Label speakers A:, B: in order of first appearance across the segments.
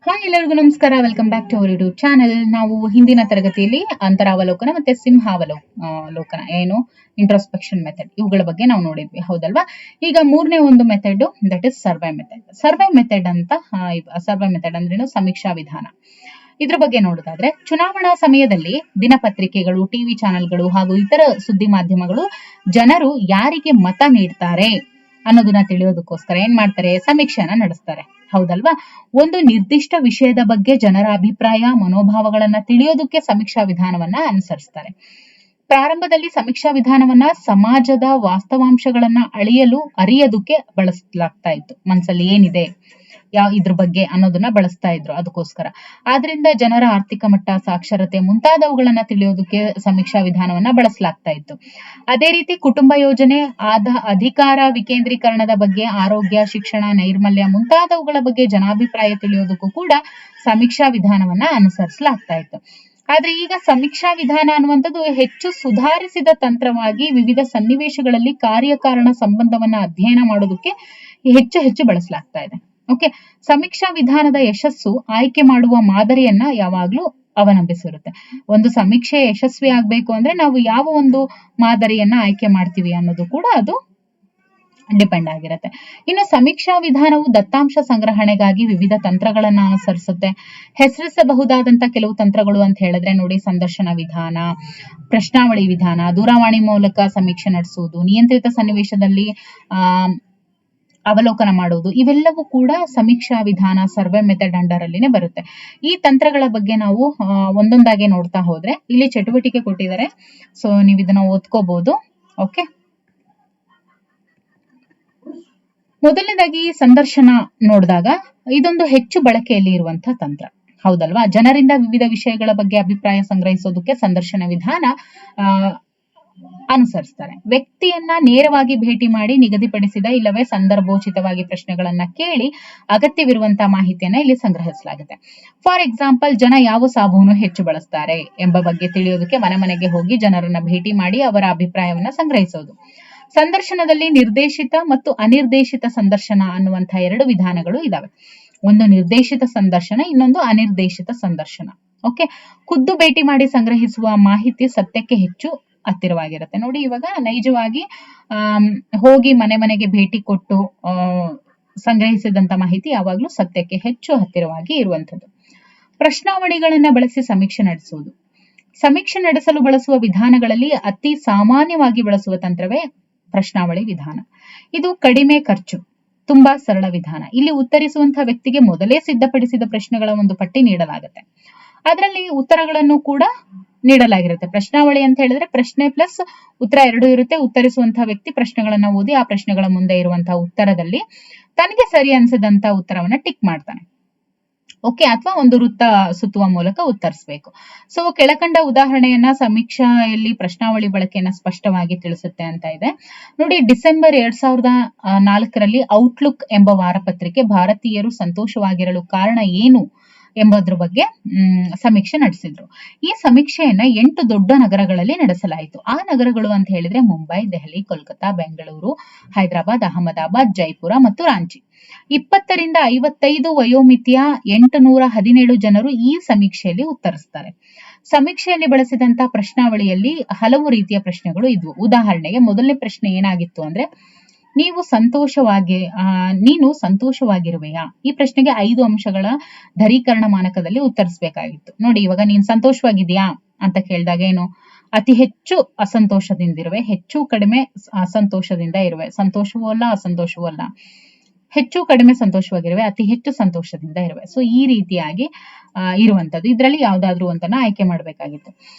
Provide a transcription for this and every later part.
A: Hi, ಎಲ್ಲರಿಗೂ ನಮಸ್ಕಾರ. Welcome back to our YouTube channel. ನಾವು ಹಿಂದಿನ ತರಗತಿಯಲ್ಲಿ ಅಂತರಾವಲೋಕನ ಮತ್ತೆ ಸಿಂಹಾವಲೋಕನ ಏನು ಇಂಟ್ರೋಸ್ಪೆಕ್ಷನ್ ಮೆಥಡ್ ಇವುಗಳ ಬಗ್ಗೆ ನಾವು ನೋಡಿದ್ವಿ, ಹೌದಲ್ವಾ? ಈಗ ಮೂರನೇ ಒಂದು method, that is survey method. Survey method ಅಂದ್ರೇನು? ಸಮೀಕ್ಷಾ ವಿಧಾನ. ಇದ್ರ ಬಗ್ಗೆ ನೋಡೋದಾದ್ರೆ, ಚುನಾವಣಾ ಸಮಯದಲ್ಲಿ ದಿನಪತ್ರಿಕೆಗಳು, ಟಿವಿ ಚಾನೆಲ್ಗಳು ಹಾಗೂ ಇತರ ಸುದ್ದಿ ಮಾಧ್ಯಮಗಳು ಜನರು ಯಾರಿಗೆ ಮತ ನೀಡ್ತಾರೆ ಅನ್ನೋದನ್ನ ತಿಳಿಯೋದಕ್ಕೋಸ್ಕರ ಏನ್ ಮಾಡ್ತಾರೆ? ಸಮೀಕ್ಷೆನ ನಡೆಸ್ತಾರೆ, ಹೌದಲ್ವಾ? ಒಂದು ನಿರ್ದಿಷ್ಟ ವಿಷಯದ ಬಗ್ಗೆ ಜನರ ಅಭಿಪ್ರಾಯ, ಮನೋಭಾವಗಳನ್ನ ತಿಳಿಯೋದಕ್ಕೆ ಸಮೀಕ್ಷಾ ವಿಧಾನವನ್ನ ಅನುಸರಿಸ್ತಾರೆ. ಪ್ರಾರಂಭದಲ್ಲಿ ಸಮೀಕ್ಷಾ ವಿಧಾನವನ್ನ ಸಮಾಜದ ವಾಸ್ತವಾಂಶಗಳನ್ನ ಅರಿಯೋದಕ್ಕೆ ಬಳಸಲಾಗ್ತಾ ಇತ್ತು. ಮನಸ್ಸಲ್ಲಿ ಏನಿದೆ ಇದ್ರ ಬಗ್ಗೆ ಅನ್ನೋದನ್ನ ಬಳಸ್ತಾ ಇದ್ರು ಅದಕ್ಕೋಸ್ಕರ. ಆದ್ರಿಂದ ಜನರ ಆರ್ಥಿಕ ಮಟ್ಟ, ಸಾಕ್ಷರತೆ ಮುಂತಾದವುಗಳನ್ನ ತಿಳಿಯೋದಕ್ಕೆ ಸಮೀಕ್ಷಾ ವಿಧಾನವನ್ನ ಬಳಸಲಾಗ್ತಾ ಇತ್ತು. ಅದೇ ರೀತಿ ಕುಟುಂಬ ಯೋಜನೆ, ಅಧಿಕಾರ ವಿಕೇಂದ್ರೀಕರಣದ ಬಗ್ಗೆ, ಆರೋಗ್ಯ, ಶಿಕ್ಷಣ, ನೈರ್ಮಲ್ಯ ಮುಂತಾದವುಗಳ ಬಗ್ಗೆ ಜನಾಭಿಪ್ರಾಯ ತಿಳಿಯೋದಕ್ಕೂ ಕೂಡ ಸಮೀಕ್ಷಾ ವಿಧಾನವನ್ನ ಅನುಸರಿಸಲಾಗ್ತಾ ಇತ್ತು. ಆದ್ರೆ ಈಗ ಸಮೀಕ್ಷಾ ವಿಧಾನ ಅನ್ನುವಂಥದ್ದು ಹೆಚ್ಚು ಸುಧಾರಿಸಿದ ತಂತ್ರವಾಗಿ ವಿವಿಧ ಸನ್ನಿವೇಶಗಳಲ್ಲಿ ಕಾರ್ಯಕಾರಣ ಸಂಬಂಧವನ್ನ ಅಧ್ಯಯನ ಮಾಡೋದಕ್ಕೆ ಹೆಚ್ಚು ಬಳಸಲಾಗ್ತಾ ಇದೆ. ಓಕೆ, ಸಮೀಕ್ಷಾ ವಿಧಾನದ ಯಶಸ್ಸು ಆಯ್ಕೆ ಮಾಡುವ ಮಾದರಿಯನ್ನ ಯಾವಾಗ್ಲೂ ಅವಲಂಬಿಸಿರುತ್ತೆ. ಒಂದು ಸಮೀಕ್ಷೆ ಯಶಸ್ವಿ ಆಗ್ಬೇಕು ಅಂದ್ರೆ ನಾವು ಯಾವ ಒಂದು ಮಾದರಿಯನ್ನ ಆಯ್ಕೆ ಮಾಡ್ತೀವಿ ಅನ್ನೋದು ಕೂಡ ಅದು ಡಿಪೆಂಡ್ ಆಗಿರುತ್ತೆ. ಇನ್ನು ಸಮೀಕ್ಷಾ ವಿಧಾನವು ದತ್ತಾಂಶ ಸಂಗ್ರಹಣೆಗಾಗಿ ವಿವಿಧ ತಂತ್ರಗಳನ್ನ ಅನುಸರಿಸುತ್ತೆ. ಹೆಸರಿಸಬಹುದಾದಂತ ಕೆಲವು ತಂತ್ರಗಳು ಅಂತ ಹೇಳಿದ್ರೆ ನೋಡಿ, ಸಂದರ್ಶನ ವಿಧಾನ, ಪ್ರಶ್ನಾವಳಿ ವಿಧಾನ, ದೂರವಾಣಿ ಮೂಲಕ ಸಮೀಕ್ಷೆ ನಡೆಸುವುದು, ನಿಯಂತ್ರಿತ ಸನ್ನಿವೇಶದಲ್ಲಿ ಅವಲೋಕನ ಮಾಡುವುದು, ಇವೆಲ್ಲವೂ ಕೂಡ ಸಮೀಕ್ಷಾ ವಿಧಾನ, ಸರ್ವೆ ಮೆಥಡ್ ಅಂಡರ್ ಅಲ್ಲಿನೇ ಬರುತ್ತೆ. ಈ ತಂತ್ರಗಳ ಬಗ್ಗೆ ನಾವು ಒಂದೊಂದಾಗಿ ನೋಡ್ತಾ ಹೋದ್ರೆ, ಇಲ್ಲಿ ಚಟುವಟಿಕೆ ಕೊಟ್ಟಿದ್ದಾರೆ, ಸೊ ನೀವು ಇದನ್ನ ಓದ್ಕೋಬಹುದು. ಓಕೆ, ಮೊದಲನೇದಾಗಿ ಸಂದರ್ಶನ ನೋಡಿದಾಗ ಇದೊಂದು ಹೆಚ್ಚು ಬಳಕೆಯಲ್ಲಿ ಇರುವಂತಹ ತಂತ್ರ, ಹೌದಲ್ವಾ? ಜನರಿಂದ ವಿವಿಧ ವಿಷಯಗಳ ಬಗ್ಗೆ ಅಭಿಪ್ರಾಯ ಸಂಗ್ರಹಿಸೋದಕ್ಕೆ ಸಂದರ್ಶನ ವಿಧಾನ ಅನುಸರಿಸ್ತಾರೆ. ವ್ಯಕ್ತಿಯನ್ನ ನೇರವಾಗಿ ಭೇಟಿ ಮಾಡಿ ನಿಗದಿಪಡಿಸಿದ ಇಲ್ಲವೇ ಸಂದರ್ಭೋಚಿತವಾಗಿ ಪ್ರಶ್ನೆಗಳನ್ನ ಕೇಳಿ ಅಗತ್ಯವಿರುವಂತಹ ಮಾಹಿತಿಯನ್ನ ಇಲ್ಲಿ ಸಂಗ್ರಹಿಸಲಾಗುತ್ತೆ. ಫಾರ್ ಎಕ್ಸಾಂಪಲ್, ಜನ ಯಾವ ಸಾಬೂನು ಹೆಚ್ಚು ಬಳಸ್ತಾರೆ ಎಂಬ ಬಗ್ಗೆ ತಿಳಿಯೋದಕ್ಕೆ ಮನೆಗೆ ಹೋಗಿ ಜನರನ್ನ ಭೇಟಿ ಮಾಡಿ ಅವರ ಅಭಿಪ್ರಾಯವನ್ನ ಸಂಗ್ರಹಿಸೋದು. ಸಂದರ್ಶನದಲ್ಲಿ ನಿರ್ದೇಶಿತ ಮತ್ತು ಅನಿರ್ದೇಶಿತ ಸಂದರ್ಶನ ಅನ್ನುವಂತಹ ಎರಡು ವಿಧಾನಗಳು ಇದಾವೆ. ಒಂದು ನಿರ್ದೇಶಿತ ಸಂದರ್ಶನ, ಇನ್ನೊಂದು ಅನಿರ್ದೇಶಿತ ಸಂದರ್ಶನ. ಓಕೆ, ಖುದ್ದು ಭೇಟಿ ಮಾಡಿ ಸಂಗ್ರಹಿಸುವ ಮಾಹಿತಿ ಸತ್ಯಕ್ಕೆ ಹೆಚ್ಚು ಹತ್ತಿರವಾಗಿರುತ್ತೆ. ನೋಡಿ, ಇವಾಗ ನೈಜವಾಗಿ ಹೋಗಿ ಮನೆಗೆ ಭೇಟಿ ಕೊಟ್ಟು ಸಂಗ್ರಹಿಸಿದಂತ ಮಾಹಿತಿ ಯಾವಾಗ್ಲೂ ಸತ್ಯಕ್ಕೆ ಹೆಚ್ಚು ಹತ್ತಿರವಾಗಿ ಇರುವಂತದ್ದು. ಪ್ರಶ್ನಾವಳಿಗಳನ್ನ ಬಳಸಿ ಸಮೀಕ್ಷೆ ನಡೆಸುವುದು. ಸಮೀಕ್ಷೆ ನಡೆಸಲು ಬಳಸುವ ವಿಧಾನಗಳಲ್ಲಿ ಅತಿ ಸಾಮಾನ್ಯವಾಗಿ ಬಳಸುವ ತಂತ್ರವೇ ಪ್ರಶ್ನಾವಳಿ ವಿಧಾನ. ಇದು ಕಡಿಮೆ ಖರ್ಚು, ತುಂಬಾ ಸರಳ ವಿಧಾನ. ಇಲ್ಲಿ ಉತ್ತರಿಸುವಂತಹ ವ್ಯಕ್ತಿಗೆ ಮೊದಲೇ ಸಿದ್ಧಪಡಿಸಿದ ಪ್ರಶ್ನೆಗಳ ಒಂದು ಪಟ್ಟಿ ನೀಡಲಾಗುತ್ತೆ. ಅದರಲ್ಲಿ ಉತ್ತರಗಳನ್ನು ಕೂಡ ನೀಡಲಾಗಿರುತ್ತೆ. ಪ್ರಶ್ನಾವಳಿ ಅಂತ ಹೇಳಿದ್ರೆ ಪ್ರಶ್ನೆ ಪ್ಲಸ್ ಉತ್ತರ ಎರಡು ಇರುತ್ತೆ. ಉತ್ತರಿಸುವಂತಹ ವ್ಯಕ್ತಿ ಪ್ರಶ್ನೆಗಳನ್ನ ಓದಿ ಆ ಪ್ರಶ್ನೆಗಳ ಮುಂದೆ ಇರುವಂತಹ ಉತ್ತರದಲ್ಲಿ ತನಗೆ ಸರಿ ಅನ್ಸದಂತ ಉತ್ತರವನ್ನ ಟಿಕ್ ಮಾಡ್ತಾನೆ. ಓಕೆ, ಅಥವಾ ಒಂದು ವೃತ್ತ ಸುತ್ತುವ ಮೂಲಕ ಉತ್ತರಿಸಬೇಕು. ಸೊ ಕೆಳಕಂಡ ಉದಾಹರಣೆಯನ್ನ ಸಮೀಕ್ಷೆಯಲ್ಲಿ ಪ್ರಶ್ನಾವಳಿ ಬಳಕೆಯನ್ನ ಸ್ಪಷ್ಟವಾಗಿ ತಿಳಿಸುತ್ತೆ ಅಂತ ಇದೆ ನೋಡಿ. ಡಿಸೆಂಬರ್ 2004ರಲ್ಲಿ ಔಟ್ಲುಕ್ ಎಂಬ ವಾರಪತ್ರಿಕೆ ಭಾರತೀಯರು ಸಂತೋಷವಾಗಿರಲು ಕಾರಣ ಏನು ಎಂಬುದ್ರ ಬಗ್ಗೆ ಸಮೀಕ್ಷೆ ನಡೆಸಿದ್ರು. ಈ ಸಮೀಕ್ಷೆಯನ್ನ 8 ದೊಡ್ಡ ನಗರಗಳಲ್ಲಿ ನಡೆಸಲಾಯಿತು. ಆ ನಗರಗಳು ಅಂತ ಹೇಳಿದ್ರೆ ಮುಂಬೈ, ದೆಹಲಿ, ಕೋಲ್ಕತ್ತಾ, ಬೆಂಗಳೂರು, ಹೈದರಾಬಾದ್, ಅಹಮದಾಬಾದ್, ಜೈಪುರ ಮತ್ತು ರಾಂಚಿ. 20 ರಿಂದ 55 ವಯೋಮಿತಿಯ 817 ಜನರು ಈ ಸಮೀಕ್ಷೆಯಲ್ಲಿ ಉತ್ತರಿಸ್ತಾರೆ. ಸಮೀಕ್ಷೆಯಲ್ಲಿ ಬಳಸಿದಂತ ಪ್ರಶ್ನಾವಳಿಯಲ್ಲಿ ಹಲವು ರೀತಿಯ ಪ್ರಶ್ನೆಗಳು ಇದ್ವು. ಉದಾಹರಣೆಗೆ ಮೊದಲನೇ ಪ್ರಶ್ನೆ ಏನಾಗಿತ್ತು ಅಂದ್ರೆ, ನೀನು ಸಂತೋಷವಾಗಿರುವೆಯಾ? ಈ ಪ್ರಶ್ನೆಗೆ 5 ಅಂಶಗಳ ಧರೀಕರಣ ಮಾನಕದಲ್ಲಿ ಉತ್ತರಿಸಬೇಕಾಗಿತ್ತು. ನೋಡಿ, ಇವಾಗ ನೀನ್ ಸಂತೋಷವಾಗಿದ್ಯಾ ಅಂತ ಕೇಳಿದಾಗ ಏನು? ಅತಿ ಹೆಚ್ಚು ಅಸಂತೋಷದಿಂದಿರುವೆ, ಹೆಚ್ಚು ಕಡಿಮೆ ಅಸಂತೋಷದಿಂದ ಇರುವೆ, ಸಂತೋಷವೂ ಅಲ್ಲ ಅಸಂತೋಷವೂ ಅಲ್ಲ, ಹೆಚ್ಚು ಕಡಿಮೆ ಸಂತೋಷವಾಗಿರುವೆ, ಅತಿ ಹೆಚ್ಚು ಸಂತೋಷದಿಂದ ಇರುವೆ. ಸೊ ಈ ರೀತಿಯಾಗಿ ಇರುವಂತದ್ದು. ಇದರಲ್ಲಿ ಯಾವ್ದಾದ್ರು ಒಂದನ್ನ ಆಯ್ಕೆ ಮಾಡಬೇಕಾಗಿತ್ತು.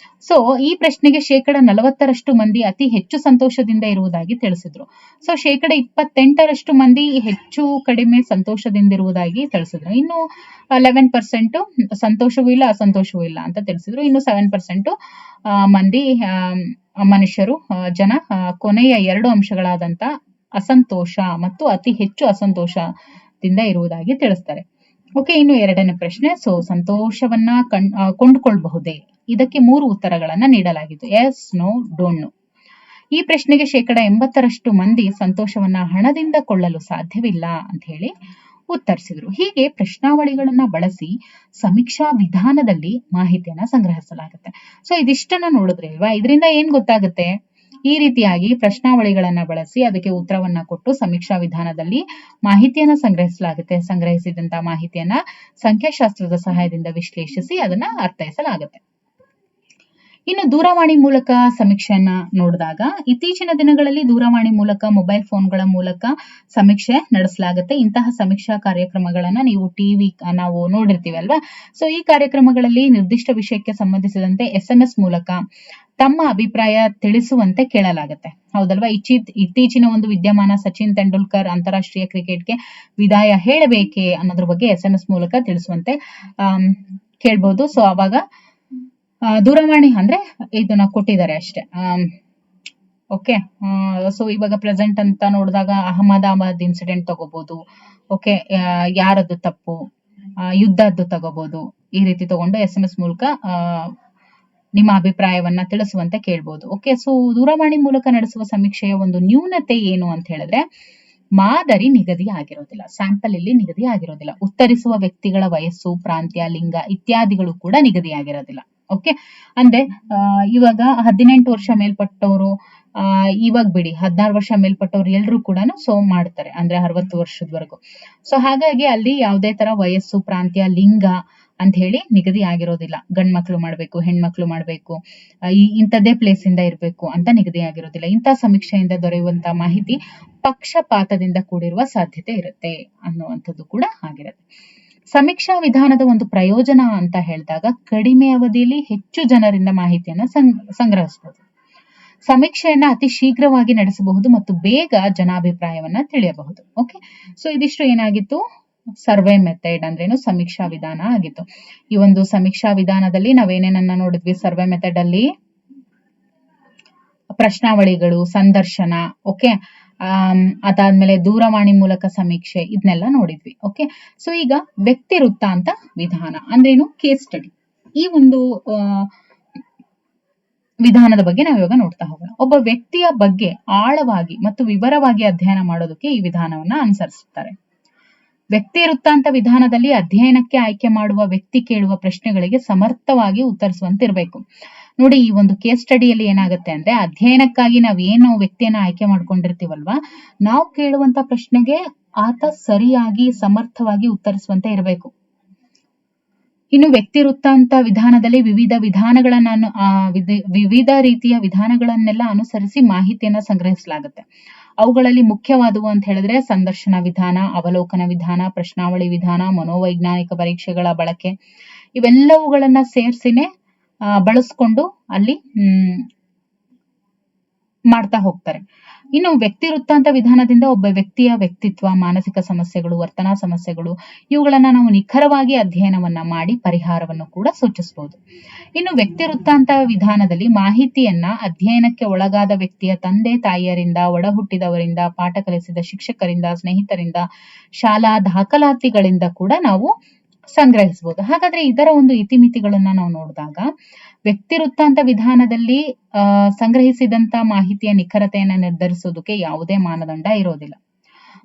A: ಸೊ ಈ ಪ್ರಶ್ನೆಗೆ 40% ಮಂದಿ ಅತಿ ಹೆಚ್ಚು ಸಂತೋಷದಿಂದ ಇರುವುದಾಗಿ ತಿಳಿಸಿದ್ರು. ಸೊ 28% ಮಂದಿ ಹೆಚ್ಚು ಕಡಿಮೆ ಸಂತೋಷದಿಂದಿರುವುದಾಗಿ ತಿಳಿಸಿದ್ರು. ಇನ್ನು 11% ಸಂತೋಷವೂ ಇಲ್ಲ ಅಸಂತೋಷವೂ ಇಲ್ಲ ಅಂತ ತಿಳಿಸಿದ್ರು. ಇನ್ನು 7% ಮಂದಿ ಜನ ಕೊನೆಯ 2 ಅಂಶಗಳಾದಂತ ಅಸಂತೋಷ ಮತ್ತು ಅತಿ ಹೆಚ್ಚು ಅಸಂತೋಷದಿಂದ ಇರುವುದಾಗಿ ತಿಳಿಸ್ತಾರೆ. ಓಕೆ, ಇನ್ನು ಎರಡನೇ ಪ್ರಶ್ನೆ, ಸೊ ಸಂತೋಷವನ್ನ ಕೊಂಡುಕೊಳ್ಬಹುದೇ? ಇದಕ್ಕೆ 3 ಉತ್ತರಗಳನ್ನ ನೀಡಲಾಗಿತ್ತು. Yes, no, don't know. ಈ ಪ್ರಶ್ನೆಗೆ 80% ಮಂದಿ ಸಂತೋಷವನ್ನ ಹಣದಿಂದ ಕೊಳ್ಳಲು ಸಾಧ್ಯವಿಲ್ಲ ಅಂತ ಹೇಳಿ ಉತ್ತರಿಸಿದ್ರು. ಹೀಗೆ ಪ್ರಶ್ನಾವಳಿಗಳನ್ನ ಬಳಸಿ ಸಮೀಕ್ಷಾ ವಿಧಾನದಲ್ಲಿ ಮಾಹಿತಿಯನ್ನ ಸಂಗ್ರಹಿಸಲಾಗುತ್ತೆ. ಸೊ ಇದಿಷ್ಟನ್ನ ನೋಡಿದ್ರೆ ಅಲ್ವಾ, ಇದರಿಂದ ಏನ್ ಗೊತ್ತಾಗುತ್ತೆ? ಈ ರೀತಿಯಾಗಿ ಪ್ರಶ್ನಾವಳಿಗಳನ್ನ ಬಳಸಿ ಅದಕ್ಕೆ ಉತ್ತರವನ್ನ ಕೊಟ್ಟು ಸಮೀಕ್ಷಾ ವಿಧಾನದಲ್ಲಿ ಮಾಹಿತಿಯನ್ನ ಸಂಗ್ರಹಿಸಲಾಗುತ್ತೆ. ಸಂಗ್ರಹಿಸಿದಂತ ಮಾಹಿತಿಯನ್ನ ಸಂಖ್ಯಾಶಾಸ್ತ್ರದ ಸಹಾಯದಿಂದ ವಿಶ್ಲೇಷಿಸಿ ಅದನ್ನ ಅರ್ಥೈಸಲಾಗುತ್ತೆ. ಇನ್ನು ದೂರವಾಣಿ ಮೂಲಕ ಸಮೀಕ್ಷೆಯನ್ನ ನೋಡಿದಾಗ, ಇತ್ತೀಚಿನ ದಿನಗಳಲ್ಲಿ ದೂರವಾಣಿ ಮೂಲಕ, ಮೊಬೈಲ್ ಫೋನ್ಗಳ ಮೂಲಕ ಸಮೀಕ್ಷೆ ನಡೆಸಲಾಗುತ್ತೆ. ಇಂತಹ ಸಮೀಕ್ಷಾ ಕಾರ್ಯಕ್ರಮಗಳನ್ನ ನಾವು ನೋಡಿರ್ತೀವಿ ಅಲ್ವಾ. ಸೊ ಈ ಕಾರ್ಯಕ್ರಮಗಳಲ್ಲಿ ನಿರ್ದಿಷ್ಟ ವಿಷಯಕ್ಕೆ ಸಂಬಂಧಿಸಿದಂತೆ SMS ಮೂಲಕ ತಮ್ಮ ಅಭಿಪ್ರಾಯ ತಿಳಿಸುವಂತೆ ಕೇಳಲಾಗುತ್ತೆ. ಹೌದಲ್ವಾ. ಇತ್ತೀಚಿನ ಒಂದು ವಿದ್ಯಮಾನ, ಸಚಿನ್ ತೆಂಡೂಲ್ಕರ್ ಅಂತಾರಾಷ್ಟ್ರೀಯ ಕ್ರಿಕೆಟ್ಗೆ ವಿದಾಯ ಹೇಳಬೇಕೆ ಅನ್ನೋದ್ರ ಬಗ್ಗೆ SMS ಮೂಲಕ ತಿಳಿಸುವಂತೆ ಕೇಳ್ಬೋದು. ಸೊ ಅವಾಗ ದೂರವಾಣಿ ಅಂದ್ರೆ ಇದನ್ನ ಕೊಟ್ಟಿದ್ದಾರೆ ಅಷ್ಟೇ. ಓಕೆ. ಸೊ ಇವಾಗ ಪ್ರೆಸೆಂಟ್ ಅಂತ ನೋಡಿದಾಗ ಅಹಮದಾಬಾದ್ ಇನ್ಸಿಡೆಂಟ್ ತಗೋಬಹುದು. ಓಕೆ, ಯಾರದ್ದು ತಪ್ಪು, ಯುದ್ಧದ್ದು ತಗೋಬಹುದು. ಈ ರೀತಿ ತಗೊಂಡು SMS ಮೂಲಕ ನಿಮ್ಮ ಅಭಿಪ್ರಾಯವನ್ನ ತಿಳಿಸುವಂತೆ ಕೇಳ್ಬೋದು. ಓಕೆ. ಸೊ ದೂರವಾಣಿ ಮೂಲಕ ನಡೆಸುವ ಸಮೀಕ್ಷೆಯ ಒಂದು ನ್ಯೂನತೆ ಏನು ಅಂತ ಹೇಳಿದ್ರೆ, ಮಾದರಿ ನಿಗದಿ ಆಗಿರೋದಿಲ್ಲ, ಸ್ಯಾಂಪಲ್ ಇಲ್ಲಿ ನಿಗದಿ ಆಗಿರೋದಿಲ್ಲ. ಉತ್ತರಿಸುವ ವ್ಯಕ್ತಿಗಳ ವಯಸ್ಸು, ಪ್ರಾಂತ್ಯ, ಲಿಂಗ ಇತ್ಯಾದಿಗಳು ಕೂಡ ನಿಗದಿ ಆಗಿರೋದಿಲ್ಲ. ಓಕೆ. ಅಂದ್ರೆ ಇವಾಗ 18 ವರ್ಷ ಮೇಲ್ಪಟ್ಟವರು, ಇವಾಗ ಬಿಡಿ 16 ವರ್ಷ ಮೇಲ್ಪಟ್ಟವ್ರು ಎಲ್ರು ಕೂಡ ಸೊ ಮಾಡ್ತಾರೆ, ಅಂದ್ರೆ 60 ವರ್ಷದವರೆಗೂ. ಸೊ ಹಾಗಾಗಿ ಅಲ್ಲಿ ಯಾವುದೇ ತರ ವಯಸ್ಸು, ಪ್ರಾಂತ್ಯ, ಲಿಂಗ ಅಂತ ಹೇಳಿ ನಿಗದಿ ಆಗಿರೋದಿಲ್ಲ. ಗಂಡ್ ಮಕ್ಳು ಮಾಡ್ಬೇಕು, ಹೆಣ್ಮಕ್ಳು ಮಾಡ್ಬೇಕು, ಇಂಥದ್ದೇ ಪ್ಲೇಸ್ ಇಂದ ಇರ್ಬೇಕು ಅಂತ ನಿಗದಿ ಆಗಿರೋದಿಲ್ಲ. ಇಂಥ ಸಮೀಕ್ಷೆಯಿಂದ ದೊರೆಯುವಂತ ಮಾಹಿತಿ ಪಕ್ಷಪಾತದಿಂದ ಕೂಡಿರುವ ಸಾಧ್ಯತೆ ಇರುತ್ತೆ ಅನ್ನುವಂಥದ್ದು ಕೂಡ ಆಗಿರುತ್ತೆ. ಸಮೀಕ್ಷಾ ವಿಧಾನದ ಒಂದು ಪ್ರಯೋಜನ ಅಂತ ಹೇಳಿದಾಗ, ಕಡಿಮೆ ಅವಧಿಯಲ್ಲಿ ಹೆಚ್ಚು ಜನರಿಂದ ಮಾಹಿತಿಯನ್ನ ಸಂಗ್ರಹಿಸಬಹುದು. ಸಮೀಕ್ಷೆಯನ್ನ ಅತಿ ಶೀಘ್ರವಾಗಿ ನಡೆಸಬಹುದು ಮತ್ತು ಬೇಗ ಜನಾಭಿಪ್ರಾಯವನ್ನ ತಿಳಿಯಬಹುದು. ಓಕೆ. ಸೊ ಇದಿಷ್ಟು ಏನಾಗಿತ್ತು? ಸರ್ವೆ ಮೆಥಡ್ ಅಂದ್ರೇನು, ಸಮೀಕ್ಷಾ ವಿಧಾನ ಆಗಿತ್ತು. ಈ ಒಂದು ಸಮೀಕ್ಷಾ ವಿಧಾನದಲ್ಲಿ ನಾವೇನೇನನ್ನ ನೋಡಿದ್ವಿ? ಸರ್ವೆ ಮೆಥಡ್ ಅಲ್ಲಿ ಪ್ರಶ್ನಾವಳಿಗಳು, ಸಂದರ್ಶನ, ಓಕೆ, ಅದಾದ್ಮೇಲೆ ದೂರವಾಣಿ ಮೂಲಕ ಸಮೀಕ್ಷೆ, ಇದನ್ನೆಲ್ಲ ನೋಡಿದ್ವಿ. ಓಕೆ. ಸೊ ಈಗ ವ್ಯಕ್ತಿ ವೃತ್ತಾಂತ ವಿಧಾನ ಅಂದ್ರೇನು? Case study. ಈ ಒಂದು ವಿಧಾನದ ಬಗ್ಗೆ ನಾವು ಇವಾಗ ನೋಡ್ತಾ ಹೋಗೋಣ. ಒಬ್ಬ ವ್ಯಕ್ತಿಯ ಬಗ್ಗೆ ಆಳವಾಗಿ ಮತ್ತು ವಿವರವಾಗಿ ಅಧ್ಯಯನ ಮಾಡೋದಕ್ಕೆ ಈ ವಿಧಾನವನ್ನ ಅನುಸರಿಸುತ್ತಾರೆ. ವ್ಯಕ್ತಿ ವೃತ್ತಾಂತ ವಿಧಾನದಲ್ಲಿ ಅಧ್ಯಯನಕ್ಕೆ ಆಯ್ಕೆ ಮಾಡುವ ವ್ಯಕ್ತಿ ಕೇಳುವ ಪ್ರಶ್ನೆಗಳಿಗೆ ಸಮರ್ಥವಾಗಿ ಉತ್ತರಿಸುವಂತಿರ್ಬೇಕು. ನೋಡಿ, ಈ ಒಂದು ಕೇಸ್ ಸ್ಟಡಿಯಲ್ಲಿ ಏನಾಗುತ್ತೆ ಅಂದ್ರೆ, ಅಧ್ಯಯನಕ್ಕಾಗಿ ನಾವೇನು ವ್ಯಕ್ತಿಯನ್ನ ಆಯ್ಕೆ ಮಾಡ್ಕೊಂಡಿರ್ತೀವಲ್ವಾ, ನಾವು ಕೇಳುವಂತ ಪ್ರಶ್ನೆಗೆ ಆತ ಸರಿಯಾಗಿ ಸಮರ್ಥವಾಗಿ ಉತ್ತರಿಸುವಂತೆ ಇರಬೇಕು. ಇನ್ನು ವ್ಯಕ್ತಿ ವೃತ್ತಾಂತ ವಿಧಾನದಲ್ಲಿ ವಿವಿಧ ರೀತಿಯ ವಿಧಾನಗಳನ್ನೆಲ್ಲ ಅನುಸರಿಸಿ ಮಾಹಿತಿಯನ್ನ ಸಂಗ್ರಹಿಸಲಾಗುತ್ತೆ. ಅವುಗಳಲ್ಲಿ ಮುಖ್ಯವಾದವು ಅಂತ ಹೇಳಿದ್ರೆ ಸಂದರ್ಶನ ವಿಧಾನ, ಅವಲೋಕನ ವಿಧಾನ, ಪ್ರಶ್ನಾವಳಿ ವಿಧಾನ, ಮನೋವೈಜ್ಞಾನಿಕ ಪರೀಕ್ಷೆಗಳ ಬಳಕೆ, ಇವೆಲ್ಲವುಗಳನ್ನ ಸೇರ್ಸಿನೇ ಬಳಸ್ಕೊಂಡು ಅಲ್ಲಿ ಮಾಡ್ತಾ ಹೋಗ್ತಾರೆ. ಇನ್ನು ವ್ಯಕ್ತಿ ವೃತ್ತಾಂತ ವಿಧಾನದಿಂದ ಒಬ್ಬ ವ್ಯಕ್ತಿಯ ವ್ಯಕ್ತಿತ್ವ, ಮಾನಸಿಕ ಸಮಸ್ಯೆಗಳು, ವರ್ತನಾ ಸಮಸ್ಯೆಗಳು, ಇವುಗಳನ್ನ ನಾವು ನಿಖರವಾಗಿ ಅಧ್ಯಯನವನ್ನ ಮಾಡಿ ಪರಿಹಾರವನ್ನು ಕೂಡ ಸೂಚಿಸಬಹುದು. ಇನ್ನು ವ್ಯಕ್ತಿ ವೃತ್ತಾಂತ ವಿಧಾನದಲ್ಲಿ ಮಾಹಿತಿಯನ್ನ ಅಧ್ಯಯನಕ್ಕೆ ಒಳಗಾದ ವ್ಯಕ್ತಿಯ ತಂದೆ ತಾಯಿಯರಿಂದ, ಒಡ ಹುಟ್ಟಿದವರಿಂದ, ಪಾಠ ಕಲಿಸಿದ ಶಿಕ್ಷಕರಿಂದ, ಸ್ನೇಹಿತರಿಂದ, ಶಾಲಾ ದಾಖಲಾತಿಗಳಿಂದ ಕೂಡ ನಾವು ಸಂಗ್ರಹಿಸಬಹುದು. ಹಾಗಾದ್ರೆ ಇದರ ಒಂದು ಇತಿಮಿತಿಗಳನ್ನ ನಾವು ನೋಡಿದಾಗ, ವ್ಯಕ್ತಿ ವೃತ್ತಾಂತ ವಿಧಾನದಲ್ಲಿ ಸಂಗ್ರಹಿಸಿದಂತ ಮಾಹಿತಿಯ ನಿಖರತೆಯನ್ನ ನಿರ್ಧರಿಸೋದಕ್ಕೆ ಯಾವುದೇ ಮಾನದಂಡ ಇರೋದಿಲ್ಲ.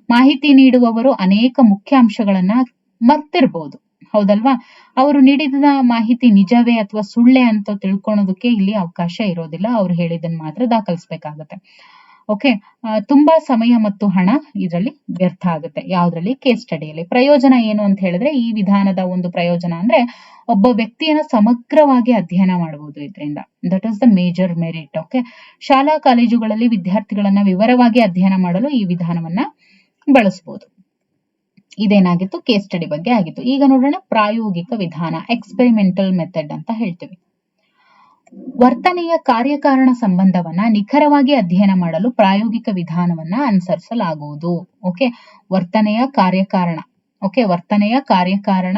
A: ಮಾಹಿತಿ ನೀಡುವವರು ಅನೇಕ ಮುಖ್ಯ ಅಂಶಗಳನ್ನ ಮರ್ತಿರ್ಬೋದು, ಹೌದಲ್ವಾ. ಅವರು ನೀಡಿದ ಮಾಹಿತಿ ನಿಜವೇ ಅಥವಾ ಸುಳ್ಳೆ ಅಂತ ತಿಳ್ಕೊಳೋದಕ್ಕೆ ಇಲ್ಲಿ ಅವಕಾಶ ಇರೋದಿಲ್ಲ. ಅವ್ರು ಹೇಳಿದನ್ನ ಮಾತ್ರ ದಾಖಲಿಸಬೇಕಾಗತ್ತೆ. ಓಕೆ. ತುಂಬಾ ಸಮಯ ಮತ್ತು ಹಣ ಇದರಲ್ಲಿ ವ್ಯರ್ಥ ಆಗುತ್ತೆ. ಯಾವ್ದ್ರಲ್ಲಿ? ಕೇಸ್ ಸ್ಟಡಿಯಲ್ಲಿ. ಪ್ರಯೋಜನ ಏನು ಅಂತ ಹೇಳಿದ್ರೆ, ಈ ವಿಧಾನದ ಒಂದು ಪ್ರಯೋಜನ ಅಂದ್ರೆ ಒಬ್ಬ ವ್ಯಕ್ತಿಯನ್ನ ಸಮಗ್ರವಾಗಿ ಅಧ್ಯಯನ ಮಾಡಬಹುದು ಇದರಿಂದ. That is the major merit. Okay. ಶಾಲಾ ಕಾಲೇಜುಗಳಲ್ಲಿ ವಿದ್ಯಾರ್ಥಿಗಳನ್ನ ವಿವರವಾಗಿ ಅಧ್ಯಯನ ಮಾಡಲು ಈ ವಿಧಾನವನ್ನ ಬಳಸಬಹುದು. ಇದೇನಾಗಿತ್ತು? ಕೇಸ್ ಸ್ಟಡಿ ಬಗ್ಗೆ ಆಗಿತ್ತು. ಈಗ ನೋಡೋಣ ಪ್ರಾಯೋಗಿಕ ವಿಧಾನ, ಎಕ್ಸ್ಪೆರಿಮೆಂಟಲ್ ಮೆಥಡ್ ಅಂತ ಹೇಳ್ತೀವಿ. ವರ್ತನೆಯ ಕಾರ್ಯಕಾರಣ ಸಂಬಂಧವನ್ನ ನಿಖರವಾಗಿ ಅಧ್ಯಯನ ಮಾಡಲು ಪ್ರಾಯೋಗಿಕ ವಿಧಾನವನ್ನ ಅನುಸರಿಸಲಾಗುವುದು. ಓಕೆ. ವರ್ತನೆಯ ಕಾರ್ಯಕಾರಣ, ಓಕೆ, ವರ್ತನೆಯ ಕಾರ್ಯಕಾರಣ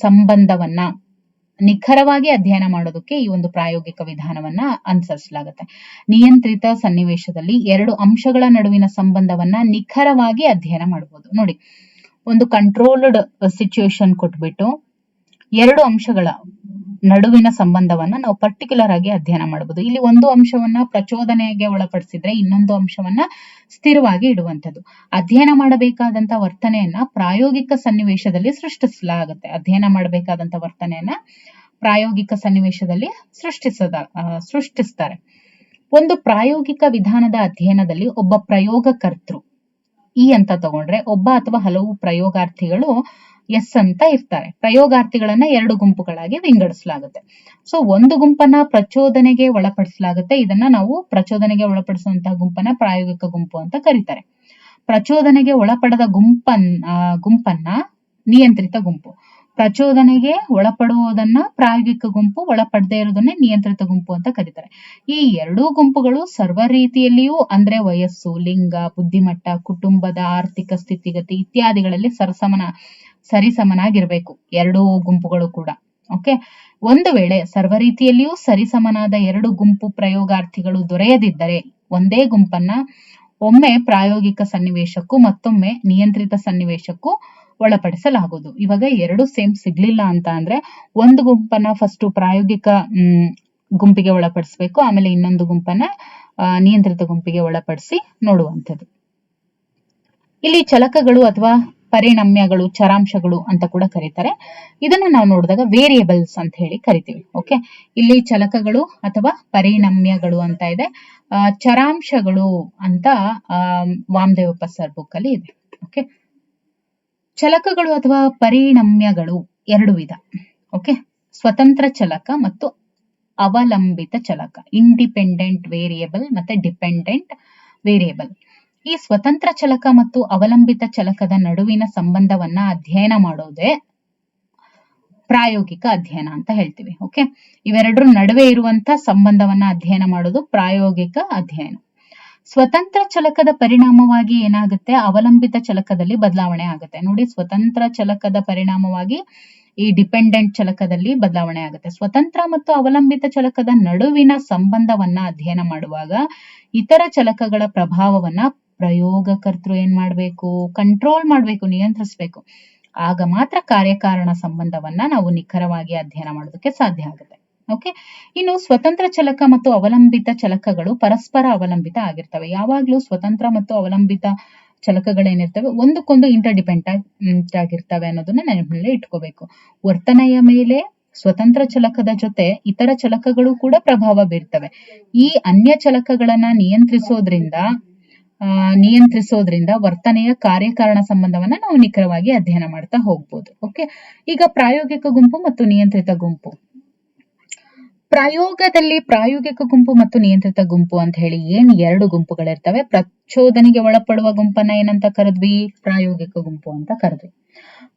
A: ಸಂಬಂಧವನ್ನ ನಿಖರವಾಗಿ ಅಧ್ಯಯನ ಮಾಡೋದಕ್ಕೆ ಈ ಒಂದು ಪ್ರಾಯೋಗಿಕ ವಿಧಾನವನ್ನ ಅನುಸರಿಸಲಾಗುತ್ತೆ. ನಿಯಂತ್ರಿತ ಸನ್ನಿವೇಶದಲ್ಲಿ ಎರಡು ಅಂಶಗಳ ನಡುವಿನ ಸಂಬಂಧವನ್ನ ನಿಖರವಾಗಿ ಅಧ್ಯಯನ ಮಾಡಬಹುದು. ನೋಡಿ, ಒಂದು ಕಂಟ್ರೋಲ್ಡ್ ಸಿಚುಯೇಷನ್ ಕೊಟ್ಬಿಟ್ಟು ಎರಡು ಅಂಶಗಳ ನಡುವಿನ ಸಂಬಂಧವನ್ನ ನಾವು ಪರ್ಟಿಕ್ಯುಲರ್ ಆಗಿ ಅಧ್ಯಯನ ಮಾಡಬಹುದು. ಇಲ್ಲಿ ಒಂದು ಅಂಶವನ್ನ ಪ್ರಚೋದನೆಗೆ ಒಳಪಡಿಸಿದ್ರೆ ಇನ್ನೊಂದು ಅಂಶವನ್ನ ಸ್ಥಿರವಾಗಿ ಇಡುವಂಥದ್ದು. ಅಧ್ಯಯನ ಮಾಡಬೇಕಾದಂತ ವರ್ತನೆಯನ್ನ ಪ್ರಾಯೋಗಿಕ ಸನ್ನಿವೇಶದಲ್ಲಿ ಸೃಷ್ಟಿಸಲಾಗುತ್ತೆ. ಅಧ್ಯಯನ ಮಾಡಬೇಕಾದಂತ ವರ್ತನೆಯನ್ನ ಪ್ರಾಯೋಗಿಕ ಸನ್ನಿವೇಶದಲ್ಲಿ ಸೃಷ್ಟಿಸ್ತಾರೆ. ಒಂದು ಪ್ರಾಯೋಗಿಕ ವಿಧಾನದ ಅಧ್ಯಯನದಲ್ಲಿ ಒಬ್ಬ ಪ್ರಯೋಗಕರ್ತೃ ಅಂತ ತಗೊಂಡ್ರೆ ಒಬ್ಬ ಅಥವಾ ಹಲವು ಪ್ರಯೋಗಾರ್ಥಿಗಳು ಎಸ್ ಅಂತ ಇರ್ತಾರೆ. ಪ್ರಯೋಗಾರ್ಥಿಗಳನ್ನ 2 ಗುಂಪುಗಳಾಗಿ ವಿಂಗಡಿಸಲಾಗುತ್ತೆ. ಸೊ ಒಂದು ಗುಂಪನ್ನ ಪ್ರಚೋದನೆಗೆ ಒಳಪಡಿಸಲಾಗುತ್ತೆ. ಇದನ್ನ ನಾವು ಪ್ರಚೋದನೆಗೆ ಒಳಪಡಿಸುವಂತಹ ಗುಂಪನ್ನ ಪ್ರಾಯೋಗಿಕ ಗುಂಪು ಅಂತ ಕರೀತಾರೆ. ಪ್ರಚೋದನೆಗೆ ಒಳಪಡದ ಗುಂಪನ್ನ ನಿಯಂತ್ರಿತ ಗುಂಪು. ಪ್ರಚೋದನೆಗೆ ಒಳಪಡುವುದನ್ನ ಪ್ರಾಯೋಗಿಕ ಗುಂಪು, ಒಳಪಡದೇ ಇರುವುದನ್ನೇ ನಿಯಂತ್ರಿತ ಗುಂಪು ಅಂತ ಕರೀತಾರೆ. ಈ 2 ಗುಂಪುಗಳು ಸರ್ವ ರೀತಿಯಲ್ಲಿಯೂ ಅಂದ್ರೆ ವಯಸ್ಸು, ಲಿಂಗ, ಬುದ್ಧಿಮಟ್ಟ, ಕುಟುಂಬದ ಆರ್ಥಿಕ ಸ್ಥಿತಿಗತಿ ಇತ್ಯಾದಿಗಳಲ್ಲಿ ಸರಿಸಮನಾಗಿರ್ಬೇಕು 2 ಗುಂಪುಗಳು ಕೂಡ. ಓಕೆ, ಒಂದು ವೇಳೆ ಸರ್ವ ರೀತಿಯಲ್ಲಿಯೂ ಸರಿಸಮನಾದ 2 ಗುಂಪು ಪ್ರಯೋಗಾರ್ಥಿಗಳು ದೊರೆಯದಿದ್ದರೆ ಒಂದೇ ಗುಂಪನ್ನ ಒಮ್ಮೆ ಪ್ರಾಯೋಗಿಕ ಸನ್ನಿವೇಶಕ್ಕೂ ಮತ್ತೊಮ್ಮೆ ನಿಯಂತ್ರಿತ ಸನ್ನಿವೇಶಕ್ಕೂ ಒಳಪಡಿಸಲಾಗುವುದು. ಇವಾಗ 2 ಸೇಮ್ ಸಿಗ್ಲಿಲ್ಲ ಅಂತ ಅಂದ್ರೆ ಒಂದು ಗುಂಪನ್ನ ಫಸ್ಟ್ ಪ್ರಾಯೋಗಿಕ ಗುಂಪಿಗೆ ಒಳಪಡಿಸ್ಬೇಕು, ಆಮೇಲೆ ಇನ್ನೊಂದು ಗುಂಪನ್ನ ನಿಯಂತ್ರಿತ ಗುಂಪಿಗೆ ಒಳಪಡಿಸಿ ನೋಡುವಂಥದ್ದು. ಇಲ್ಲಿ ಚಲಕಗಳು ಅಥವಾ ಪರಿಣಾಮ್ಯಗಳು, ಚರಾಂಶಗಳು ಅಂತ ಕೂಡ ಕರೀತಾರೆ. ಇದನ್ನ ನಾವು ನೋಡಿದಾಗ ವೇರಿಯೇಬಲ್ಸ್ ಅಂತ ಹೇಳಿ ಕರಿತೀವಿ. ಓಕೆ, ಇಲ್ಲಿ ಚಲಕಗಳು ಅಥವಾ ಪರಿಣಾಮ್ಯಗಳು ಅಂತ ಇದೆ, ಚರಾಂಶಗಳು ಅಂತ ವಾಮದೇವಪ್ಪ ಸರ್ ಬುಕ್ ಅಲ್ಲಿ ಇದೆ. ಓಕೆ, ಚಲಕಗಳು ಅಥವಾ ಪರಿಣಾಮ್ಯಗಳು 2 ವಿಧ. ಓಕೆ, ಸ್ವತಂತ್ರ ಚಲಕ ಮತ್ತು ಅವಲಂಬಿತ ಚಲಕ, ಇಂಡಿಪೆಂಡೆಂಟ್ ವೇರಿಯೇಬಲ್ ಮತ್ತೆ ಡಿಪೆಂಡೆಂಟ್ ವೇರಿಯೇಬಲ್. ಈ ಸ್ವತಂತ್ರ ಚಲಕ ಮತ್ತು ಅವಲಂಬಿತ ಚಲಕದ ನಡುವಿನ ಸಂಬಂಧವನ್ನ ಅಧ್ಯಯನ ಮಾಡೋದೇ ಪ್ರಾಯೋಗಿಕ ಅಧ್ಯಯನ ಅಂತ ಹೇಳ್ತೀವಿ. ಓಕೆ, ಇವೆರಡರ ನಡುವೆ ಇರುವಂತ ಸಂಬಂಧವನ್ನ ಅಧ್ಯಯನ ಮಾಡೋದು ಪ್ರಾಯೋಗಿಕ ಅಧ್ಯಯನ. ಸ್ವತಂತ್ರ ಚಲಕದ ಪರಿಣಾಮವಾಗಿ ಏನಾಗುತ್ತೆ, ಅವಲಂಬಿತ ಚಲಕದಲ್ಲಿ ಬದಲಾವಣೆ ಆಗುತ್ತೆ. ನೋಡಿ, ಸ್ವತಂತ್ರ ಚಲಕದ ಪರಿಣಾಮವಾಗಿ ಈ ಡಿಪೆಂಡೆಂಟ್ ಚಲಕದಲ್ಲಿ ಬದಲಾವಣೆ ಆಗುತ್ತೆ. ಸ್ವತಂತ್ರ ಮತ್ತು ಅವಲಂಬಿತ ಚಲಕದ ನಡುವಿನ ಸಂಬಂಧವನ್ನ ಅಧ್ಯಯನ ಮಾಡುವಾಗ ಇತರ ಚಲಕಗಳ ಪ್ರಭಾವವನ್ನ ಪ್ರಯೋಗಕರ್ತೃ ಏನ್ ಮಾಡ್ಬೇಕು, ಕಂಟ್ರೋಲ್ ಮಾಡ್ಬೇಕು, ನಿಯಂತ್ರಿಸ್ಬೇಕು. ಆಗ ಮಾತ್ರ ಕಾರ್ಯಕಾರಣ ಸಂಬಂಧವನ್ನ ನಾವು ನಿಖರವಾಗಿ ಅಧ್ಯಯನ ಮಾಡೋದಕ್ಕೆ ಸಾಧ್ಯ ಆಗುತ್ತೆ. ಓಕೆ, ಇನ್ನು ಸ್ವತಂತ್ರ ಚಲಕ ಮತ್ತು ಅವಲಂಬಿತ ಚಲಕಗಳು ಪರಸ್ಪರ ಅವಲಂಬಿತ ಆಗಿರ್ತವೆ. ಯಾವಾಗ್ಲೂ ಸ್ವತಂತ್ರ ಮತ್ತು ಅವಲಂಬಿತ ಚಲಕಗಳೇನಿರ್ತವೆ ಒಂದಕ್ಕೊಂದು ಇಂಟರ್ಡಿಪೆಂಡೆಂಟ್ ಆಗಿರ್ತವೆ ಅನ್ನೋದನ್ನ ನೆನಪಿನಲ್ಲಿ ಇಟ್ಕೋಬೇಕು. ವರ್ತನೆಯ ಮೇಲೆ ಸ್ವತಂತ್ರ ಚಲಕದ ಜೊತೆ ಇತರ ಚಲಕಗಳು ಕೂಡ ಪ್ರಭಾವ ಬೀರ್ತವೆ. ಈ ಅನ್ಯ ಚಲಕಗಳನ್ನ ನಿಯಂತ್ರಿಸೋದ್ರಿಂದ ವರ್ತನೆಯ ಕಾರ್ಯಕಾರಣ ಸಂಬಂಧವನ್ನ ನಾವು ನಿಖರವಾಗಿ ಅಧ್ಯಯನ ಮಾಡ್ತಾ ಹೋಗ್ಬೋದು. ಓಕೆ, ಈಗ ಪ್ರಾಯೋಗಿಕ ಗುಂಪು ಮತ್ತು ನಿಯಂತ್ರಿತ ಗುಂಪು. ಪ್ರಯೋಗದಲ್ಲಿ ಪ್ರಾಯೋಗಿಕ ಗುಂಪು ಮತ್ತು ನಿಯಂತ್ರಿತ ಗುಂಪು ಅಂತ ಹೇಳಿ ಏನ್ 2 ಗುಂಪುಗಳಿರ್ತವೆ. ಪ್ರಚೋದನೆಗೆ ಒಳಪಡುವ ಗುಂಪನ್ನ ಏನಂತ ಕರೆದ್ವಿ, ಪ್ರಾಯೋಗಿಕ ಗುಂಪು ಅಂತ ಕರೆದ್ವಿ.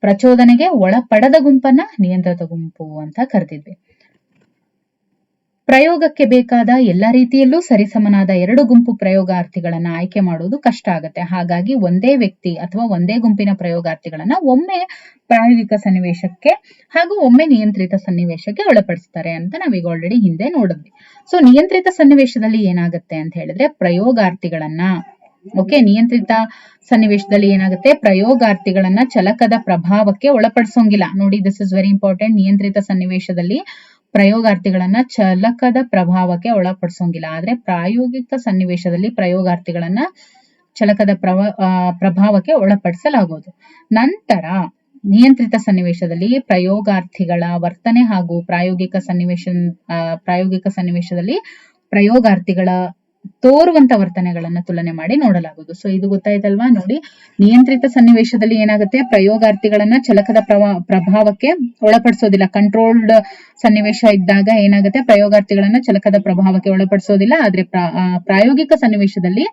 A: ಪ್ರಚೋದನೆಗೆ ಒಳಪಡದ ಗುಂಪನ್ನ ನಿಯಂತ್ರಿತ ಗುಂಪು ಅಂತ ಕರೆದಿದ್ವಿ. ಪ್ರಯೋಗಕ್ಕೆ ಬೇಕಾದ ಎಲ್ಲ ರೀತಿಯಲ್ಲೂ ಸರಿಸಮನಾದ 2 ಗುಂಪು ಪ್ರಯೋಗಾರ್ಥಿಗಳನ್ನ ಆಯ್ಕೆ ಮಾಡುವುದು ಕಷ್ಟ ಆಗುತ್ತೆ. ಹಾಗಾಗಿ ಒಂದೇ ವ್ಯಕ್ತಿ ಅಥವಾ ಒಂದೇ ಗುಂಪಿನ ಪ್ರಯೋಗಾರ್ಥಿಗಳನ್ನ ಒಮ್ಮೆ ಪ್ರಾಯೋಗಿಕ ಸನ್ನಿವೇಶಕ್ಕೆ ಹಾಗೂ ಒಮ್ಮೆ ನಿಯಂತ್ರಿತ ಸನ್ನಿವೇಶಕ್ಕೆ ಒಳಪಡಿಸ್ತಾರೆ ಅಂತ ನಾವೀಗ ಆಲ್ರೆಡಿ ಹಿಂದೆ ನೋಡಿದ್ವಿ. ಸೊ ನಿಯಂತ್ರಿತ ಸನ್ನಿವೇಶದಲ್ಲಿ ಏನಾಗುತ್ತೆ ಅಂತ ಹೇಳಿದ್ರೆ ನಿಯಂತ್ರಿತ ಸನ್ನಿವೇಶದಲ್ಲಿ ಏನಾಗುತ್ತೆ, ಪ್ರಯೋಗಾರ್ಥಿಗಳನ್ನ ಚಲಕದ ಪ್ರಭಾವಕ್ಕೆ ಒಳಪಡಿಸೋಂಗಿಲ್ಲ. ನೋಡಿ, ದಿಸ್ ಇಸ್ ವೆರಿ ಇಂಪಾರ್ಟೆಂಟ್. ನಿಯಂತ್ರಿತ ಸನ್ನಿವೇಶದಲ್ಲಿ ಪ್ರಯೋಗಾರ್ಥಿಗಳನ್ನ ಚಲಕದ ಪ್ರಭಾವಕ್ಕೆ ಒಳಪಡಿಸೋಂಗಿಲ್ಲ. ಆದ್ರೆ ಪ್ರಾಯೋಗಿಕ ಸನ್ನಿವೇಶದಲ್ಲಿ ಪ್ರಯೋಗಾರ್ಥಿಗಳನ್ನ ಚಲಕದ ಪ್ರಭಾವಕ್ಕೆ ಒಳಪಡಿಸಲಾಗುವುದು. ನಂತರ ನಿಯಂತ್ರಿತ ಸನ್ನಿವೇಶದಲ್ಲಿ ಪ್ರಯೋಗಾರ್ಥಿಗಳ ವರ್ತನೆ ಹಾಗೂ ಪ್ರಾಯೋಗಿಕ ಸನ್ನಿವೇಶದಲ್ಲಿ ಪ್ರಯೋಗಾರ್ಥಿಗಳ ತೋರುವಂತ ವರ್ತನೆಗಳನ್ನ ತುಲನೆ ಮಾಡಿ ನೋಡಲಾಗುವುದು. ಸೊ ಇದು ಗೊತ್ತಾಯ್ತಲ್ವಾ? ನೋಡಿ, ನಿಯಂತ್ರಿತ ಸನ್ನಿವೇಶದಲ್ಲಿ ಏನಾಗುತ್ತೆ, ಪ್ರಯೋಗಾರ್ಥಿಗಳನ್ನ ಚಲಕದ ಪ್ರಭಾವಕ್ಕೆ ಒಳಪಡಿಸೋದಿಲ್ಲ. ಕಂಟ್ರೋಲ್ಡ್ ಸನ್ನಿವೇಶ ಇದ್ದಾಗ ಏನಾಗುತ್ತೆ, ಪ್ರಯೋಗಾರ್ಥಿಗಳನ್ನ ಚಲಕದ ಪ್ರಭಾವಕ್ಕೆ ಒಳಪಡಿಸೋದಿಲ್ಲ. ಆದ್ರೆ ಪ್ರಾಯೋಗಿಕ ಸನ್ನಿವೇಶದಲ್ಲಿ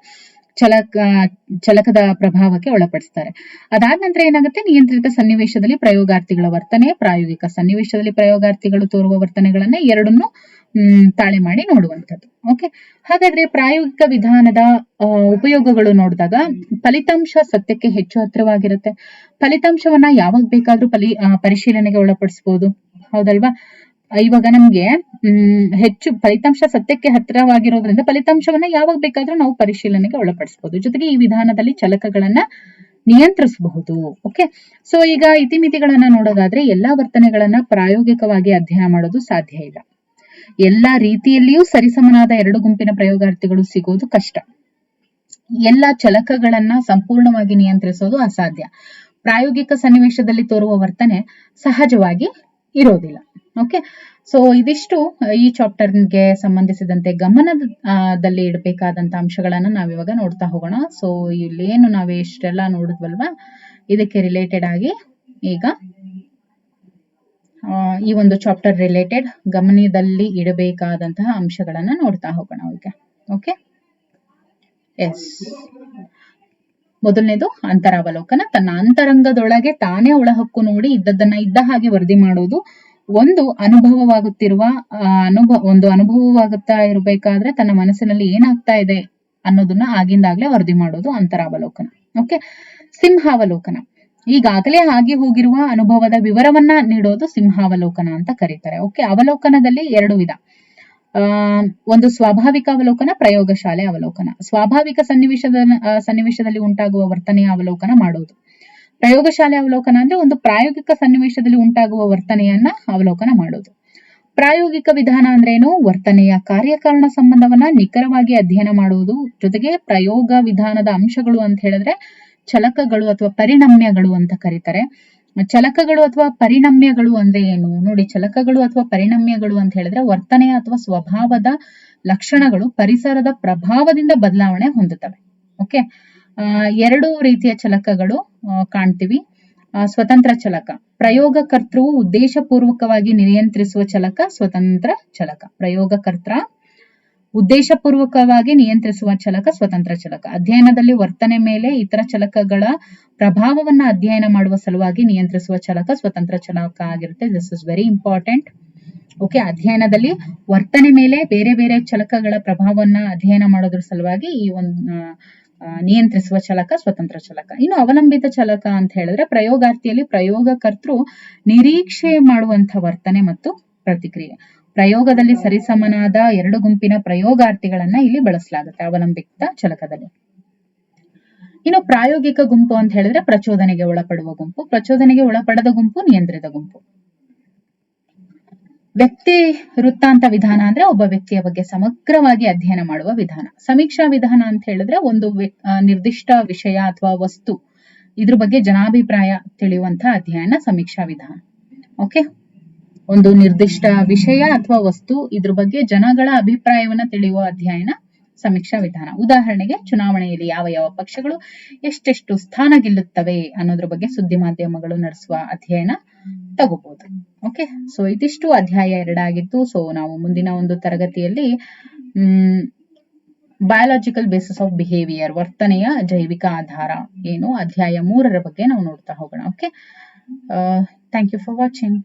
A: ಚಲಕದ ಪ್ರಭಾವಕ್ಕೆ ಒಳಪಡಿಸ್ತಾರೆ. ಅದಾದ ನಂತರ ಏನಾಗುತ್ತೆ, ನಿಯಂತ್ರಿತ ಸನ್ನಿವೇಶದಲ್ಲಿ ಪ್ರಯೋಗಾರ್ಥಿಗಳ ವರ್ತನೆ, ಪ್ರಾಯೋಗಿಕ ಸನ್ನಿವೇಶದಲ್ಲಿ ಪ್ರಯೋಗಾರ್ಥಿಗಳು ತೋರುವ ವರ್ತನೆಗಳನ್ನ ಎರಡನ್ನೂ ತಾಳೆ ಮಾಡಿ ನೋಡುವಂಥದ್ದು. ಓಕೆ, ಹಾಗಾದ್ರೆ ಪ್ರಾಯೋಗಿಕ ವಿಧಾನದ ಉಪಯೋಗಗಳು ನೋಡಿದಾಗ ಫಲಿತಾಂಶ ಸತ್ಯಕ್ಕೆ ಹೆಚ್ಚು ಹತ್ತಿರವಾಗಿರುತ್ತೆ. ಫಲಿತಾಂಶವನ್ನ ಯಾವಾಗ ಬೇಕಾದ್ರೂ ಪರಿಶೀಲನೆಗೆ ಒಳಪಡಿಸಬಹುದು, ಹೌದಲ್ವಾ? ಇವಾಗ ನಮ್ಗೆ ಹೆಚ್ಚು ಫಲಿತಾಂಶ ಸತ್ಯಕ್ಕೆ ಹತ್ತಿರವಾಗಿರೋದ್ರಿಂದ ಫಲಿತಾಂಶವನ್ನ ಯಾವಾಗ ಬೇಕಾದ್ರೂ ನಾವು ಪರಿಶೀಲನೆಗೆ ಒಳಪಡಿಸಬಹುದು. ಜೊತೆಗೆ ಈ ವಿಧಾನದಲ್ಲಿ ಚಲಕಗಳನ್ನ ನಿಯಂತ್ರಿಸಬಹುದು. ಓಕೆ, ಸೊ ಈಗ ಇತಿಮಿತಿಗಳನ್ನ ನೋಡೋದಾದ್ರೆ ಎಲ್ಲಾ ವರ್ತನೆಗಳನ್ನ ಪ್ರಾಯೋಗಿಕವಾಗಿ ಅಧ್ಯಯನ ಮಾಡೋದು ಸಾಧ್ಯ ಇಲ್ಲ. ಎಲ್ಲಾ ರೀತಿಯಲ್ಲಿಯೂ ಸರಿಸಮನಾದ ಎರಡು ಗುಂಪಿನ ಪ್ರಯೋಗಾರ್ಥಿಗಳು ಸಿಗೋದು ಕಷ್ಟ. ಎಲ್ಲ ಚಲಕಗಳನ್ನ ಸಂಪೂರ್ಣವಾಗಿ ನಿಯಂತ್ರಿಸೋದು ಅಸಾಧ್ಯ. ಪ್ರಾಯೋಗಿಕ ಸನ್ನಿವೇಶದಲ್ಲಿ ತೋರುವ ವರ್ತನೆ ಸಹಜವಾಗಿ ಇರೋದಿಲ್ಲ. ಓಕೆ, ಸೊ ಇದಿಷ್ಟು ಈ ಚಾಪ್ಟರ್ಗೆ ಸಂಬಂಧಿಸಿದಂತೆ ಗಮನದಲ್ಲಿ ಇಡಬೇಕಾದಂತ ಅಂಶಗಳನ್ನ ನಾವಿವಾಗ ನೋಡ್ತಾ ಹೋಗೋಣ. ಸೊ ಇಲ್ಲೇನು ನಾವು ಇಷ್ಟೆಲ್ಲ ನೋಡಿದ್ವಲ್ವಾ, ಇದಕ್ಕೆ ರಿಲೇಟೆಡ್ ಆಗಿ ಈಗ ಈ ಒಂದು ಚಾಪ್ಟರ್ ರಿಲೇಟೆಡ್ ಗಮನದಲ್ಲಿ ಇಡಬೇಕಾದಂತಹ ಅಂಶಗಳನ್ನ ನೋಡ್ತಾ ಹೋಗೋಣ ಈಗ. ಓಕೆ, ಎಸ್, ಮೊದಲನೇದು ಅಂತರಾವಲೋಕನ. ತನ್ನ ಅಂತರಂಗದೊಳಗೆ ತಾನೇ ಒಳಹಕ್ಕು ನೋಡಿ ಇದ್ದದ್ದನ್ನ ಇದ್ದ ಹಾಗೆ ವರದಿ ಮಾಡೋದು. ಒಂದು ಅನುಭವವಾಗುತ್ತಾ ಇರಬೇಕಾದ್ರೆ ತನ್ನ ಮನಸ್ಸಿನಲ್ಲಿ ಏನಾಗ್ತಾ ಇದೆ ಅನ್ನೋದನ್ನ ಆಗಿಂದಾಗ್ಲೇ ವರದಿ ಮಾಡೋದು ಅಂತರಾವಲೋಕನ. ಓಕೆ, ಸಿಂಹಾವಲೋಕನ. ಈಗಾಗಲೇ ಆಗಿ ಹೋಗಿರುವ ಅನುಭವದ ವಿವರವನ್ನ ನೀಡೋದು ಸಿಂಹಾವಲೋಕನ ಅಂತ ಕರೀತಾರೆ. ಓಕೆ, ಅವಲೋಕನದಲ್ಲಿ ಎರಡು ವಿಧ. ಒಂದು ಸ್ವಾಭಾವಿಕ ಅವಲೋಕನ, ಪ್ರಯೋಗಶಾಲೆ ಅವಲೋಕನ. ಸ್ವಾಭಾವಿಕ ಸನ್ನಿವೇಶದಲ್ಲಿ ಉಂಟಾಗುವ ವರ್ತನೆಯ ಅವಲೋಕನ ಮಾಡೋದು. ಪ್ರಯೋಗಶಾಲೆ ಅವಲೋಕನ ಅಂದ್ರೆ ಒಂದು ಪ್ರಾಯೋಗಿಕ ಸನ್ನಿವೇಶದಲ್ಲಿ ಉಂಟಾಗುವ ವರ್ತನೆಯನ್ನ ಅವಲೋಕನ ಮಾಡೋದು. ಪ್ರಾಯೋಗಿಕ ವಿಧಾನ ಅಂದ್ರೆ ಏನು? ವರ್ತನೆಯ ಕಾರ್ಯಕಾರಣ ಸಂಬಂಧವನ್ನ ನಿಖರವಾಗಿ ಅಧ್ಯಯನ ಮಾಡುವುದು. ಜೊತೆಗೆ ಪ್ರಯೋಗ ವಿಧಾನದ ಅಂಶಗಳು ಅಂತ ಹೇಳಿದ್ರೆ ಚಲಕಗಳು ಅಥವಾ ಪರಿಣಮ್ಯಗಳು ಅಂತ ಕರೀತಾರೆ. ಚಲಕಗಳು ಅಥವಾ ಪರಿಣಮ್ಯಗಳು ಅಂದ್ರೆ ಏನು ನೋಡಿ? ಚಲಕಗಳು ಅಥವಾ ಪರಿಣಮ್ಯಗಳು ಅಂತ ಹೇಳಿದ್ರೆ ವರ್ತನೆಯ ಅಥವಾ ಸ್ವಭಾವದ ಲಕ್ಷಣಗಳು ಪರಿಸರದ ಪ್ರಭಾವದಿಂದ ಬದಲಾವಣೆ ಹೊಂದುತ್ತವೆ. ಓಕೆ, ಎರಡು ರೀತಿಯ ಚಲಕಗಳು ಕಾಣ್ತೀವಿ. ಸ್ವತಂತ್ರ ಚಲಕ, ಪ್ರಯೋಗಕರ್ತೃವು ಉದ್ದೇಶಪೂರ್ವಕವಾಗಿ ನಿಯಂತ್ರಿಸುವ ಚಲಕ ಸ್ವತಂತ್ರ ಚಲಕ. ಪ್ರಯೋಗಕರ್ತ ಉದ್ದೇಶಪೂರ್ವಕವಾಗಿ ನಿಯಂತ್ರಿಸುವ ಚಲಕ ಸ್ವತಂತ್ರ ಚಲಕ. ಅಧ್ಯಯನದಲ್ಲಿ ವರ್ತನೆ ಮೇಲೆ ಇತರ ಚಲಕಗಳ ಪ್ರಭಾವವನ್ನ ಅಧ್ಯಯನ ಮಾಡುವ ಸಲುವಾಗಿ ನಿಯಂತ್ರಿಸುವ ಚಲಕ ಸ್ವತಂತ್ರ ಚಲಕ ಆಗಿರುತ್ತೆ. This is very important. Okay, ಅಧ್ಯಯನದಲ್ಲಿ ವರ್ತನೆ ಮೇಲೆ ಬೇರೆ ಬೇರೆ ಚಲಕಗಳ ಪ್ರಭಾವವನ್ನ ಅಧ್ಯಯನ ಮಾಡೋದ್ರ ಸಲುವಾಗಿ ಈ ಒಂದು ನಿಯಂತ್ರಿಸುವ ಚಲಕ ಸ್ವತಂತ್ರ ಚಲಕ. ಇನ್ನು ಅವಲಂಬಿತ ಚಲಕ ಅಂತ ಹೇಳಿದ್ರೆ ಪ್ರಯೋಗಾರ್ಥಿಯಲ್ಲಿ ಪ್ರಯೋಗಕರ್ತೃ ನಿರೀಕ್ಷೆ ಮಾಡುವಂತ ವರ್ತನೆ ಮತ್ತು ಪ್ರತಿಕ್ರಿಯೆ. ಪ್ರಯೋಗದಲ್ಲಿ ಸರಿಸಮನಾದ ಎರಡು ಗುಂಪಿನ ಪ್ರಯೋಗಾರ್ಥಿಗಳನ್ನ ಇಲ್ಲಿ ಬಳಸಲಾಗುತ್ತೆ ಅವಲಂಬಿತ ಚಲಕದಲ್ಲಿ. ಇನ್ನು ಪ್ರಾಯೋಗಿಕ ಗುಂಪು ಅಂತ ಹೇಳಿದ್ರೆ ಪ್ರಚೋದನೆಗೆ ಒಳಪಡುವ ಗುಂಪು. ಪ್ರಚೋದನೆಗೆ ಒಳಪಡದ ಗುಂಪು ನಿಯಂತ್ರಿತ ಗುಂಪು. ವ್ಯಕ್ತಿ ವೃತ್ತಾಂತ ವಿಧಾನ ಅಂದ್ರೆ ಒಬ್ಬ ವ್ಯಕ್ತಿಯ ಬಗ್ಗೆ ಸಮಗ್ರವಾಗಿ ಅಧ್ಯಯನ ಮಾಡುವ ವಿಧಾನ. ಸಮೀಕ್ಷಾ ವಿಧಾನ ಅಂತ ಹೇಳಿದ್ರೆ ಒಂದು ನಿರ್ದಿಷ್ಟ ವಿಷಯ ಅಥವಾ ವಸ್ತು ಇದ್ರ ಬಗ್ಗೆ ಜನಾಭಿಪ್ರಾಯ ತಿಳಿಯುವಂತ ಅಧ್ಯಯನ ಸಮೀಕ್ಷಾ ವಿಧಾನ. ಓಕೆ, ಒಂದು ನಿರ್ದಿಷ್ಟ ವಿಷಯ ಅಥವಾ ವಸ್ತು ಇದ್ರ ಬಗ್ಗೆ ಜನಗಳ ಅಭಿಪ್ರಾಯವನ್ನ ತಿಳಿಯುವ ಅಧ್ಯಯನ ಸಮೀಕ್ಷಾ ವಿಧಾನ. ಉದಾಹರಣೆಗೆ ಚುನಾವಣೆಯಲ್ಲಿ ಯಾವ ಯಾವ ಪಕ್ಷಗಳು ಎಷ್ಟೆಷ್ಟು ಸ್ಥಾನ ಗೆಲ್ಲುತ್ತವೆ ಅನ್ನೋದ್ರ ಬಗ್ಗೆ ಸುದ್ದಿ ಮಾಧ್ಯಮಗಳು ನಡೆಸುವ ಅಧ್ಯಯನ ತಗೋಬಹುದು. ಓಕೆ, ಸೊ ಇದಿಷ್ಟು ಅಧ್ಯಾಯ 2 ಆಗಿತ್ತು. ಸೊ ನಾವು ಮುಂದಿನ ಒಂದು ತರಗತಿಯಲ್ಲಿ ಬಯಾಲಜಿಕಲ್ ಬೇಸಿಸ್ ಆಫ್ ಬಿಹೇವಿಯರ್, ವರ್ತನೆಯ ಜೈವಿಕ ಆಧಾರ ಏನು, ಅಧ್ಯಾಯ 3ರ ಬಗ್ಗೆ ನಾವು ನೋಡ್ತಾ ಹೋಗೋಣ. Okay, thank you for watching.